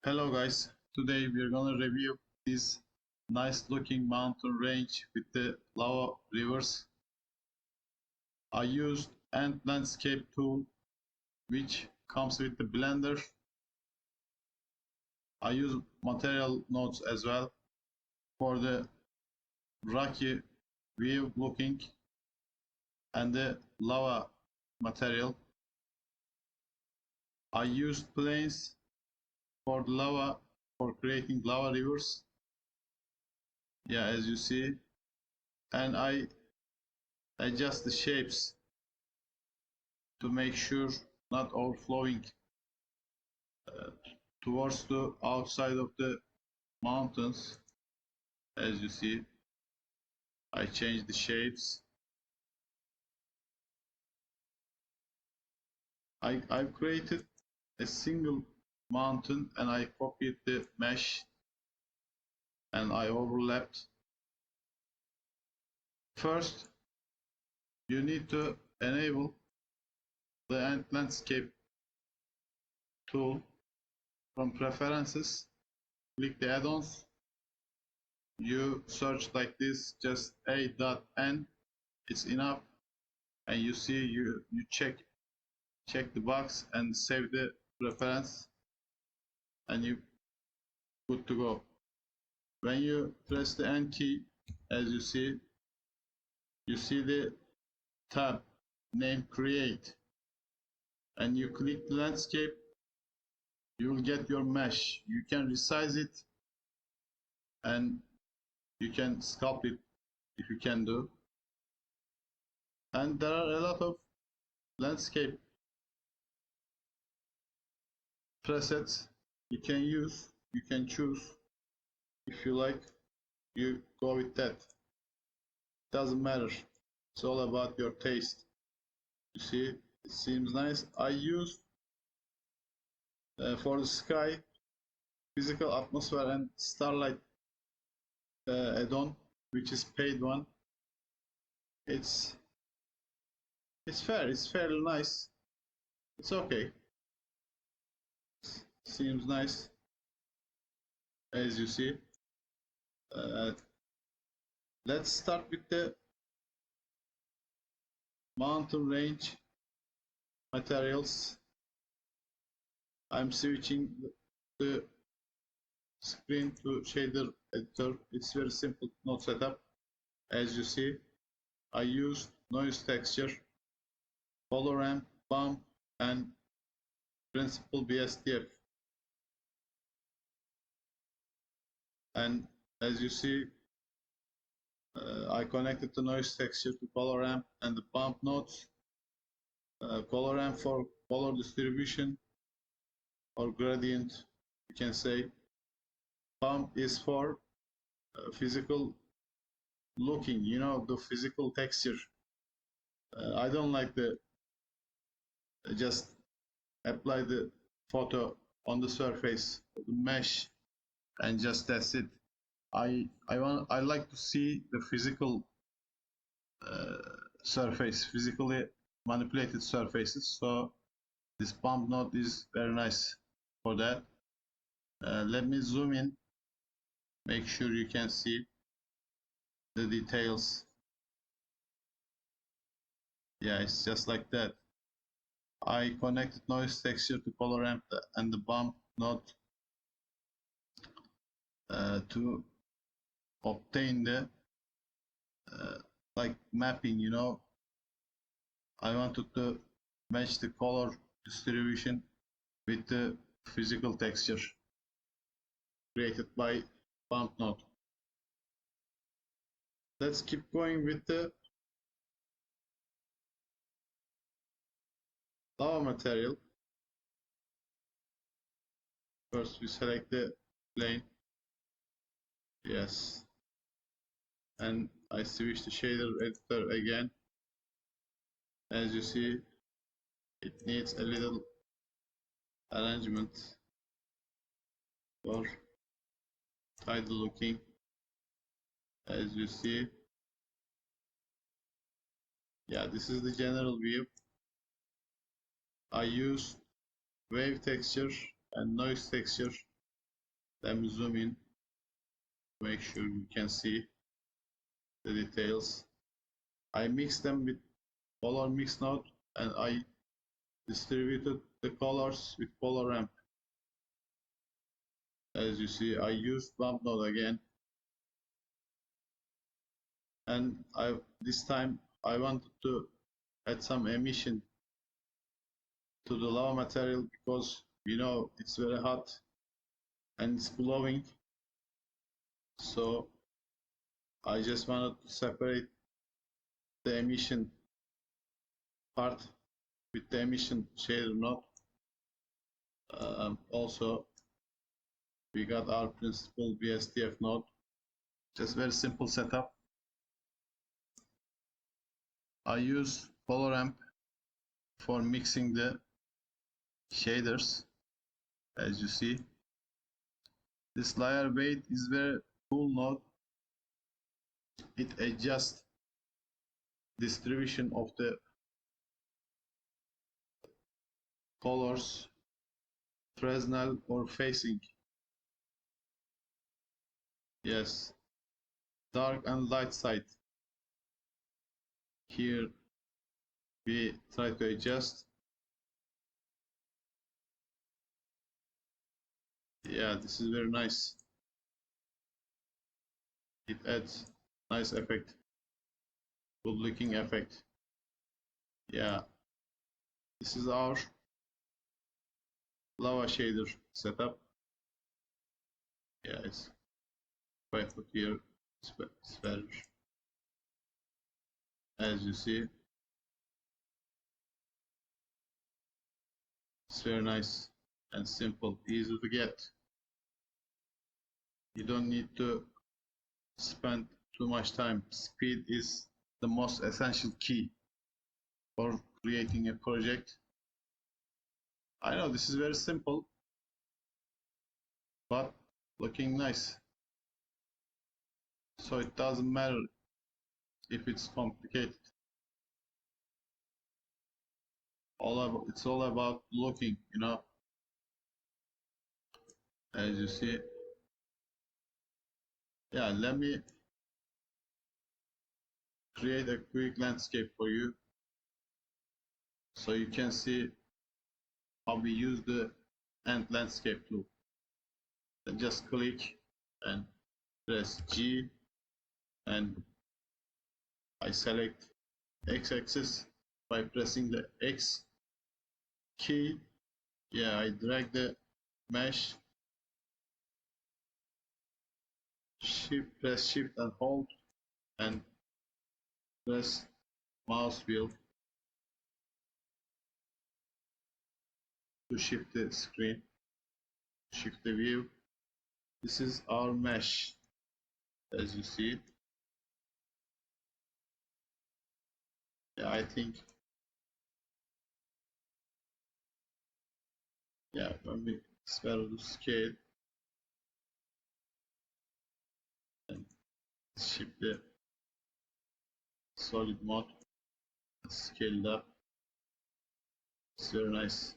Hello guys, today we're gonna review this nice looking mountain range with the lava rivers. I used SampleLandscape tool which comes with the blender. I use material nodes as well for the rocky view looking and the lava material. I used planes for the lava for creating lava rivers. Yeah, as you see, and I adjust the shapes to make sure not overflowing towards the outside of the mountains. As you see, I change the shapes. I've created a single mountain and I copied the mesh and I overlapped. First, you need to enable the SampleLandscape tool from preferences. Click the add-ons. You search like this, just addon, it's enough, and you see you check the box and save the reference and you good to go. When you press the N key, as you see the tab named create and you click the landscape, you will get your mesh. You can resize it and you can sculpt it if you can do. And there are a lot of landscape presets you can use. You can choose if you like, you go with that. Doesn't matter, it's all about your taste. You see, it seems nice. I use for the sky physical atmosphere and starlight add-on, which is paid one. It's fair, it's fairly nice, it's okay, seems nice. As you see, let's start with the mountain range materials. I'm switching the screen to shader editor. It's very simple node setup. As you see, I used noise texture, color ramp, bump, and principal BSDF. And as you see, I connected the noise texture to color ramp and the bump nodes. Color ramp for color distribution or gradient, you can say. Bump is for physical looking, you know, the physical texture. I don't like the just apply the photo on the surface, the mesh, and just that's it. I like to see the physical surface, physically manipulated surfaces. So this bump node is very nice for that. Let me zoom in, make sure you can see the details. Yeah, it's just like that. I connected noise texture to color ramp and the bump node to obtain the like mapping, you know. I wanted to match the color distribution with the physical texture created by bump node. Let's keep going with the lava material. First we select the plane. Yes. And I switch to shader editor again. As you see, it needs a little arrangement for tidy looking. As you see, yeah, this is the general view. I use wave texture and noise texture Let me zoom in, make sure you can see the details. I mixed them with color mix node, and I distributed the colors with color ramp. As you see, I used bump node again, and this time I wanted to add some emission to the lava material because it's very hot and it's glowing. So I just wanted to separate the emission part with the emission shader node. Also, we got our principal BSDF node. Just very simple setup. I use color ramp for mixing the shaders. As you see, this layer weight is very cool node. It adjusts distribution of the colors, Fresnel or facing. Yes, dark and light side. Here we try to adjust. Yeah, this is very nice. It adds nice effect, good looking effect. Yeah, this is our lava shader setup. Yeah, it's quite good here. It's better. As you see, it's very nice and simple, easy to get. You don't need to spend too much time. Speed is the most essential key for creating a project. I know this is very simple, but looking nice. So it doesn't matter if it's complicated. It's all about looking, as you see. Yeah, let me create a quick landscape for you so you can see how we use the end landscape tool. Then just click and press G, and I select x-axis by pressing the X key. Yeah, I drag the mesh, press shift and hold, and press mouse wheel to shift the screen, shift the view. This is our mesh, as you see. Yeah, I think, yeah, when we spell to scale and shift the solid mode, scaled up. It's very nice.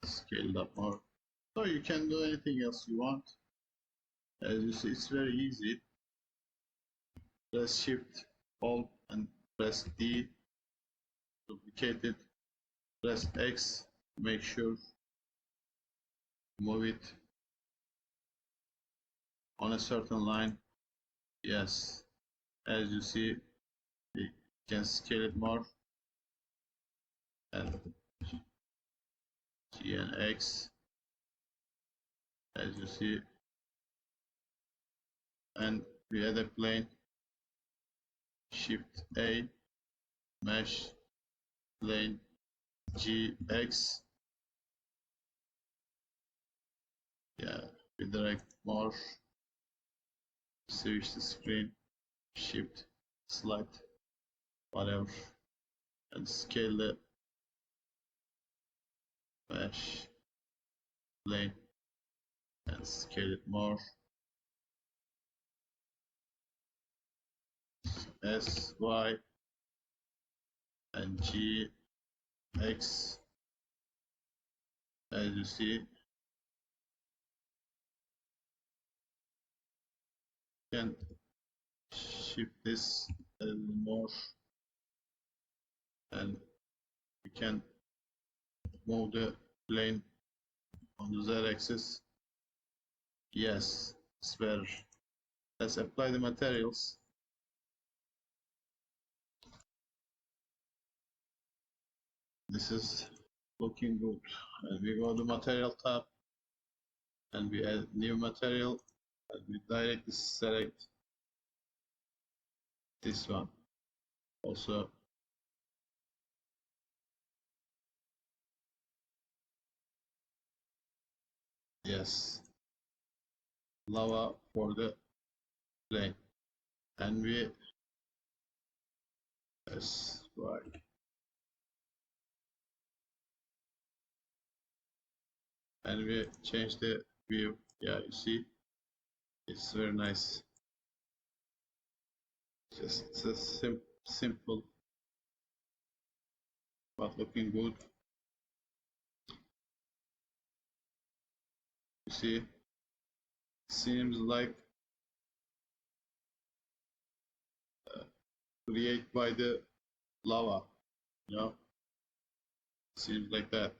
Scaled up more. So you can do anything else you want. As you see, it's very easy. Press shift, hold, and press D. Duplicate it. Press X. Make sure move it on a certain line. Yes. As you see, we can scale it more. And G and X. As you see. And we add a plane. Shift A. Mesh. Plane. G, X. Yeah, we drag more, switch the screen, shift, slide, whatever, and scale the mesh plane and scale it more. S, Y, and G, X. As you see, can shift this a little more, and we can move the plane on the z-axis. Yes, it's better. Let's apply the materials. This is looking good. And we go to material tab, and we add new material, and we directly select this one. Also, yes, lava for the plane, and we yes, right, and we change the view. Yeah, you see, it's very nice. Just a simple, but looking good. You see, seems like created by the lava, you know, seems like that.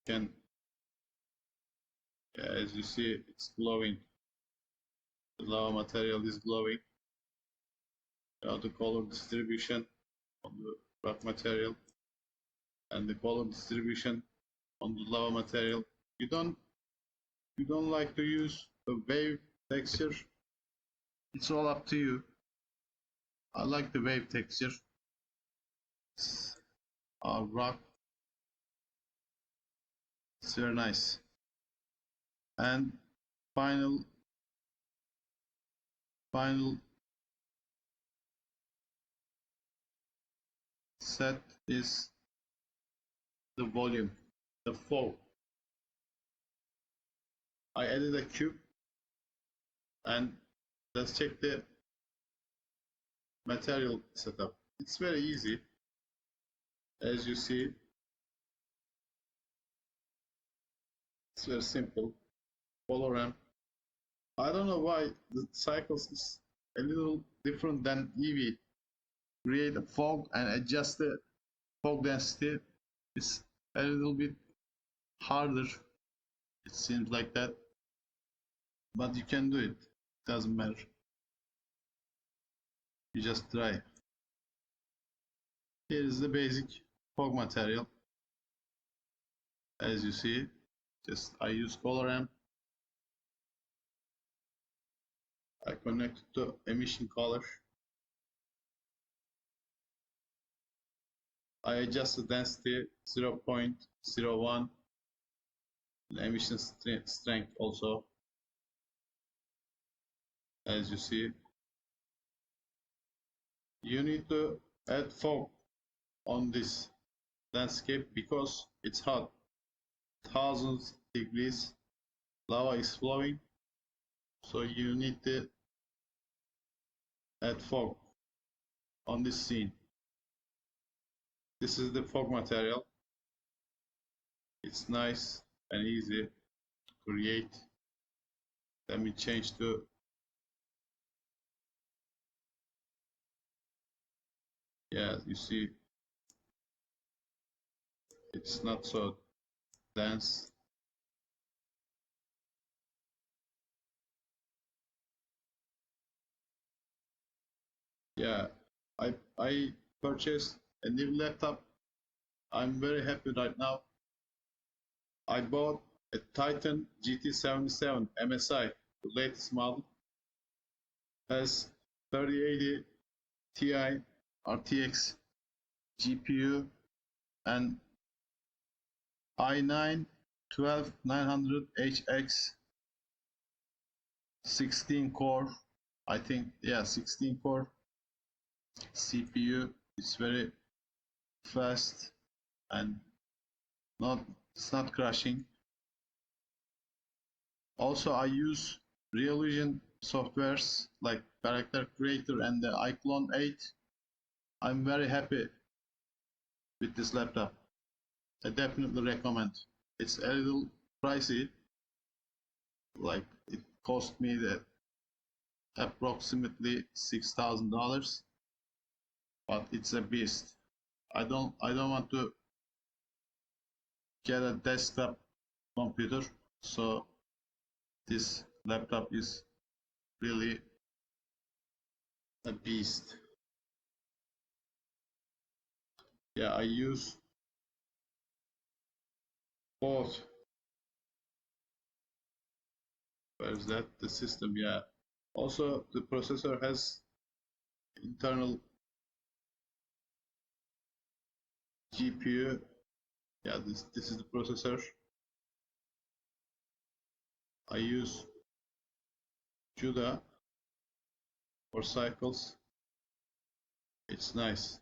Can, yeah, as you see, it's glowing. The lava material is glowing. Now the color distribution on the rock material and the color distribution on the lava material. You don't like to use the wave texture. It's all up to you. I like the wave texture. Rock. It's very nice. And final set is the volume, the fog. I added a cube, and let's check the material setup. It's very easy, as you see. It's very simple. Color ramp. I don't know why the cycles is a little different than Eevee. Create a fog and adjust the fog density. It's a little bit harder. It seems like that, but you can do it. Doesn't matter. You just try. Here is the basic fog material. As you see, just I use color ramp. I connect it to emission color. I adjust the density 0.01, the emission strength also, as you see. You need to add fog on this landscape because it's hot, 1000 degrees, lava is flowing, so you need to add fog on this scene. This is the fog material. It's nice and easy to create. Let me change to yeah, you see it's not so dense. Yeah, I purchased a new laptop. I'm very happy right now. I bought a Titan GT77 MSI, the latest model. Has 3080 Ti RTX GPU and i9 12900HX 16 core, I think, yeah, 16 core CPU. It's very fast and it's not crashing. Also, I use Realvision softwares like Character Creator and the iClone 8. I'm very happy with this laptop. I definitely recommend. It's a little pricey, like it cost me the approximately $6,000, but it's a beast. I don't want to get a desktop computer, so this laptop is really a beast. Yeah, I use both. Where's that? The system, yeah. Also, the processor has internal GPU. Yeah, this is the processor. I use CUDA for cycles. It's nice.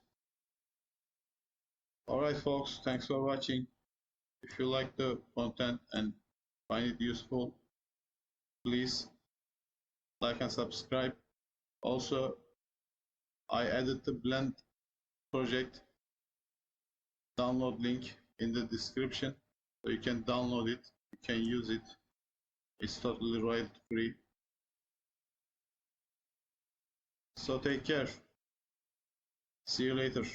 Alright folks, thanks for watching. If you like the content and find it useful, please like and subscribe. Also, I added the Blend project download link in the description, so you can download it, you can use it. It's totally royalty free. So take care. See you later.